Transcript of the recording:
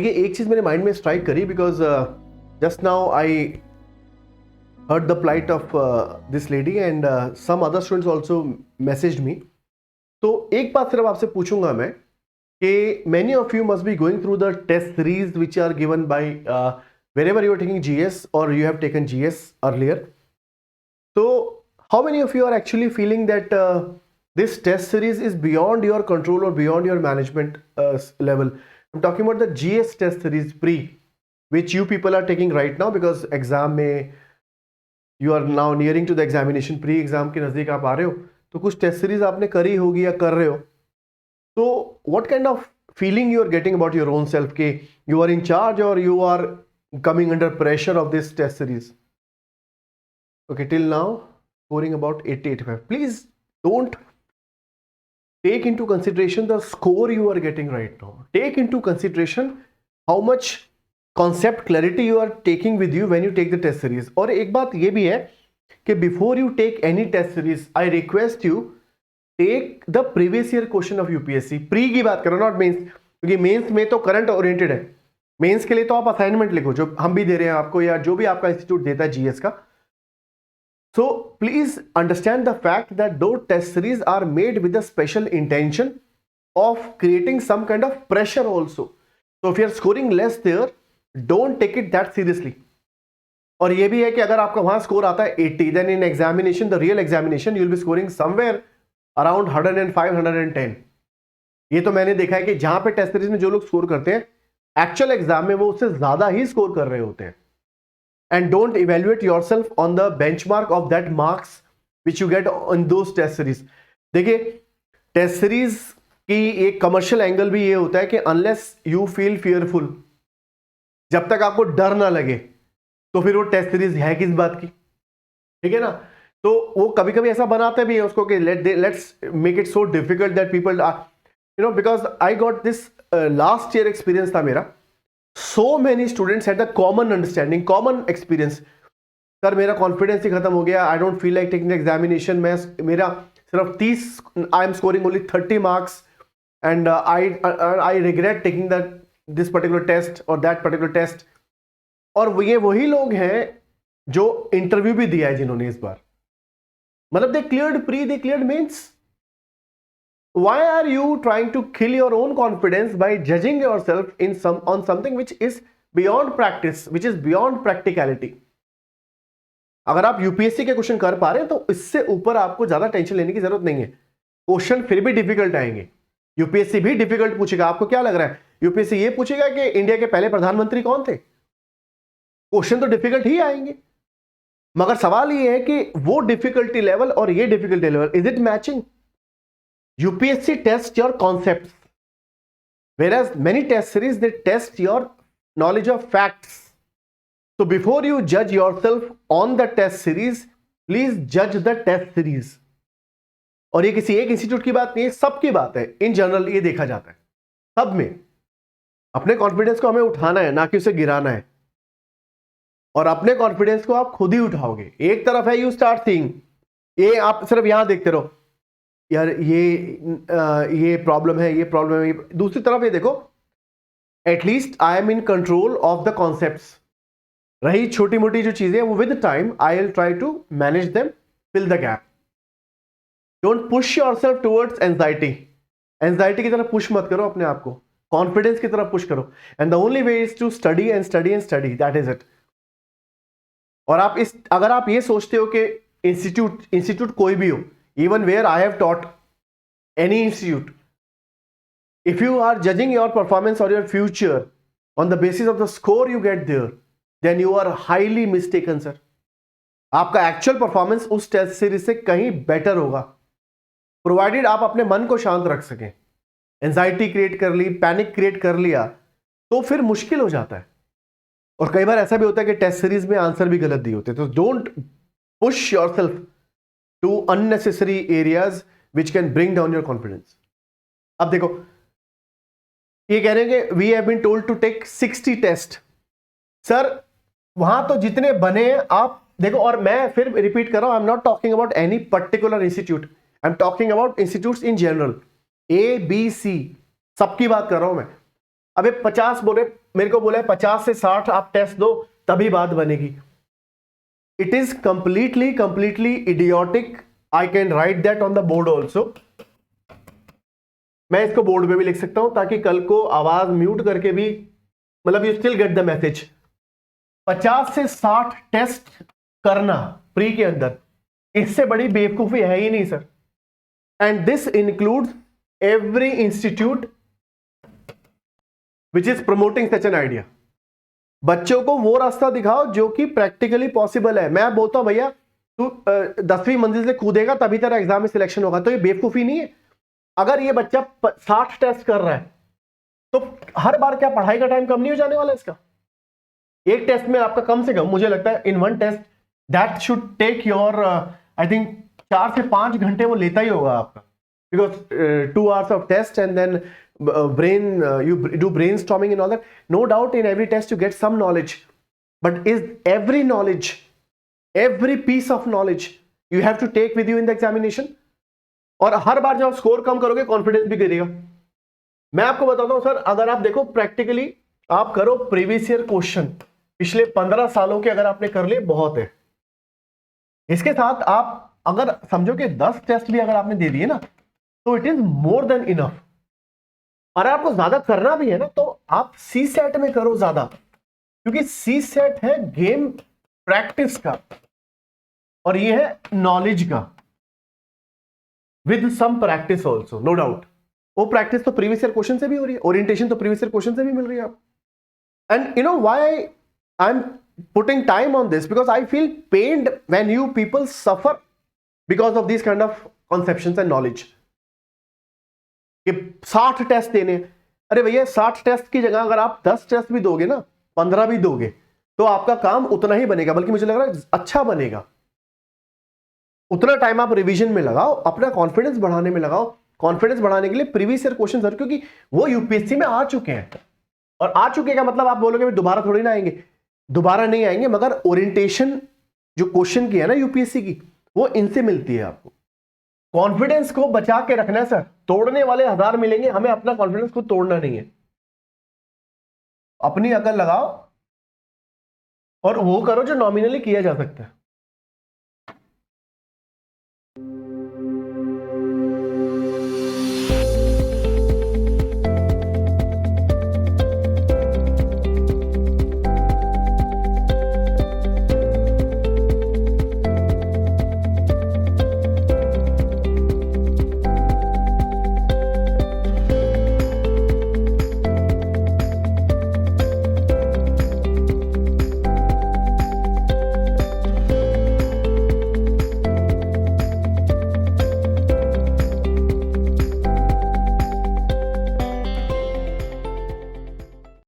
देखिए एक चीज मेरे माइंड में स्ट्राइक करी because just now I heard the plight of this lady and some other students also messaged me. तो एक बात सिर्फ आपसे पूछूंगा मैं कि many of you must be going through the test series which are given by wherever you are taking GS or you have taken GS earlier. So how many of you are actually feeling that this test series is beyond your control or beyond your management level? I'm talking about the GS test series pre which you people are taking right now because exam में you are now nearing to the examination, pre exam के नजदीक आप आ रहे हो, तो कुछ test series आपने करी होगी या कर रहे हो. तो what kind of feeling you are getting about your own self के यू आर इन चार्ज और you are coming under pressure of this test series? Okay, till now scoring about 80-85. Please don't take into consideration the score you are getting right now. Take into consideration how much concept clarity you are taking with you when you take the test series. और एक बात ये भी है कि before you take any test series, I request you take the previous year question of UPSC. Pre की बात करो, नॉट मेंस, क्योंकि मेंस में तो करंट ओरिएंटेड है. मेंस के लिए तो आप असाइनमेंट लिखो जो हम भी दे रहे हैं आपको या जो भी आपका इंस्टीट्यूट देता है जीएस का. So please understand the fact that those test series are made with a special intention of creating some kind of pressure also. So if you are scoring less there, don't take it that seriously. और ये भी है कि अगर आपका वहां score आता है 80, then in examination, the real examination, you will be scoring somewhere around 105, 110. ये तो मैंने देखा है कि जहां पे टेस्ट सीरीज में जो लोग स्कोर करते हैं, एक्चुअल एग्जाम में वो उससे ज्यादा ही स्कोर कर रहे होते हैं. And don't evaluate yourself on the benchmark of that marks which you get on those test series. देखिए टेस्ट सीरीज की एक कमर्शियल एंगल भी ये होता है कि unless you feel fearful, जब तक आपको डर ना लगे तो फिर वो टेस्ट सीरीज है किस बात की, ठीक है ना. तो वो कभी कभी ऐसा बनाते भी है उसको कि let's make it so difficult that people are, you know, because I got this last year experience था मेरा. So many students had a common understanding, common experience. Sir मेरा कॉन्फिडेंस ही खत्म हो गया, I don't feel like taking examination. मेरा सिर्फ 30, I am scoring only 30 marks and I regret taking this particular test और दैट पर्टिकुलर टेस्ट. और ये वही लोग हैं जो इंटरव्यू भी दिया है जिन्होंने इस बार, मतलब they cleared pre, they cleared mains. Why are you trying to kill your own confidence by judging yourself on something which is beyond practice, which is beyond practicality? अगर आप यूपीएससी के क्वेश्चन कर पा रहे हैं तो इससे ऊपर आपको ज्यादा टेंशन लेने की जरूरत नहीं है. क्वेश्चन फिर भी डिफिकल्ट आएंगे, यूपीएससी भी डिफिकल्ट पूछेगा. आपको क्या लग रहा है यूपीएससी ये पूछेगा कि इंडिया के पहले प्रधानमंत्री कौन थे? क्वेश्चन तो डिफिकल्ट ही आएंगे, मगर सवाल ये है कि वो डिफिकल्टी लेवल और ये difficulty level, is it matching? UPSC tests your concepts, whereas many test series they test your knowledge of facts. So before you judge yourself on the test series, please judge the test series. और ये किसी एक institute की बात नहीं है, सबकी बात है. इन जनरल ये देखा जाता है सब में. अपने कॉन्फिडेंस को हमें उठाना है, ना कि उसे गिराना है. और अपने कॉन्फिडेंस को आप खुद ही उठाओगे. एक तरफ है यू स्टार्ट सीइंग, ये आप सिर्फ यहां देखते रहो यार ये प्रॉब्लम है, ये प्रॉब्लम है. दूसरी तरफ ये देखो, at least I am in control of the concepts. रही छोटी मोटी जो चीजें वो with time I will try to manage them, fill the gap. Don't push yourself towards anxiety. Anxiety की तरफ पुश मत करो अपने आप को, कॉन्फिडेंस की तरफ पुश करो. And the only way is to study and study and study, that is it. और आप अगर आप ये सोचते हो कि इंस्टीट्यूट कोई भी हो, even where I have taught any institute, if you are judging your performance or your future on the basis of the score you get there, then you are highly mistaken, sir. आपका actual performance उस test series से कहीं better होगा, provided आप अपने मन को शांत रख सकें. एंजाइटी क्रिएट कर ली, पैनिक क्रिएट कर लिया तो फिर मुश्किल हो जाता है. और कई बार ऐसा भी होता है कि टेस्ट सीरीज में आंसर भी गलत दिए होते हैं. तो don't push yourself to unnecessary areas which can bring down your confidence. अब देखो ये कह रहे हैं कि we have been told to take 60 test. Sir वहां तो जितने बने आप देखो, और मैं फिर रिपीट कर रहा हूं, I am not talking about any particular institute, I am talking about institutes in general, A, B, C सबकी बात कर रहा हूं मैं. अबे 50 बोले मेरे को बोला है 50 से 60 आप टेस्ट दो तभी बात बनेगी. It is completely idiotic. I can write that on the board also. मैं इसको बोर्ड पे भी लिख सकता हूं ताकि कल को आवाज म्यूट करके भी, मतलब you still get the message. 50 से 60 टेस्ट करना प्री के अंदर, इससे बड़ी बेवकूफी है ही नहीं sir. And this includes every institute which is promoting such an idea. बच्चों को वो रास्ता दिखाओ जो कि प्रैक्टिकली पॉसिबल है. मैं बोलता हूं भैया तू 10वीं मंजिल से कूदेगा तभी तेरा एग्जाम में सिलेक्शन होगा, तो ये बेवकूफी नहीं है. अगर ये बच्चा 60 टेस्ट कर रहा है तो हर बार क्या पढ़ाई का टाइम कम नहीं हो जाने वाला इसका? एक टेस्ट में आपका कम से कम, मुझे लगता है in one test that should take your I think 4 से 5 घंटे वो लेता ही होगा आपका, because 2 hours of test and then brain you do brainstorming and all that. No doubt in every test you get some knowledge, but is every knowledge, every piece of knowledge you have to take with you in the examination? और हर बार जब आप score कम करोगे confidence भी गिरेगा. मैं आपको बताता हूं सर, अगर आप देखो प्रैक्टिकली आप करो प्रीवियस ईयर क्वेश्चन पिछले 15 सालों के अगर आपने कर लिए बहुत है. इसके साथ आप अगर समझो कि 10 टेस्ट भी अगर आपने दे दिए ना तो it is more than enough. और आपको ज्यादा करना भी है ना तो आप सी सेट में करो ज्यादा, क्योंकि सी सेट है गेम प्रैक्टिस का और ये है नॉलेज का with some practice also, no doubt. वो प्रैक्टिस तो प्रीवियस ईयर क्वेश्चन से भी हो रही है, ओरिएंटेशन तो प्रीवियस ईयर क्वेश्चन से भी मिल रही है आपको. And you know why I am putting time on this, because I feel pained when you people suffer because of this kind of conceptions and knowledge. कि 60 टेस्ट देने, अरे भैया 60 टेस्ट की जगह अगर आप 10 टेस्ट भी दोगे ना, 15 भी दोगे, तो आपका काम उतना ही बनेगा, बल्कि मुझे लग रहा है अच्छा बनेगा. उतना टाइम आप रिवीजन में लगाओ, अपना कॉन्फिडेंस बढ़ाने में लगाओ. कॉन्फिडेंस बढ़ाने के लिए प्रीवियस ईयर क्वेश्चन सर, क्योंकि वो यूपीएससी में आ चुके हैं. और आ चुके का मतलब आप बोलोगे दोबारा थोड़ी ना आएंगे, दोबारा नहीं आएंगे, मगर ओरिएंटेशन जो क्वेश्चन की है ना यूपीएससी की, वो इनसे मिलती है आपको. कॉन्फिडेंस को बचा के रखना है सर. तोड़ने वाले 1000 मिलेंगे, हमें अपना कॉन्फिडेंस को तोड़ना नहीं है. अपनी अकल लगाओ और वो करो जो नॉमिनली किया जा सकता है.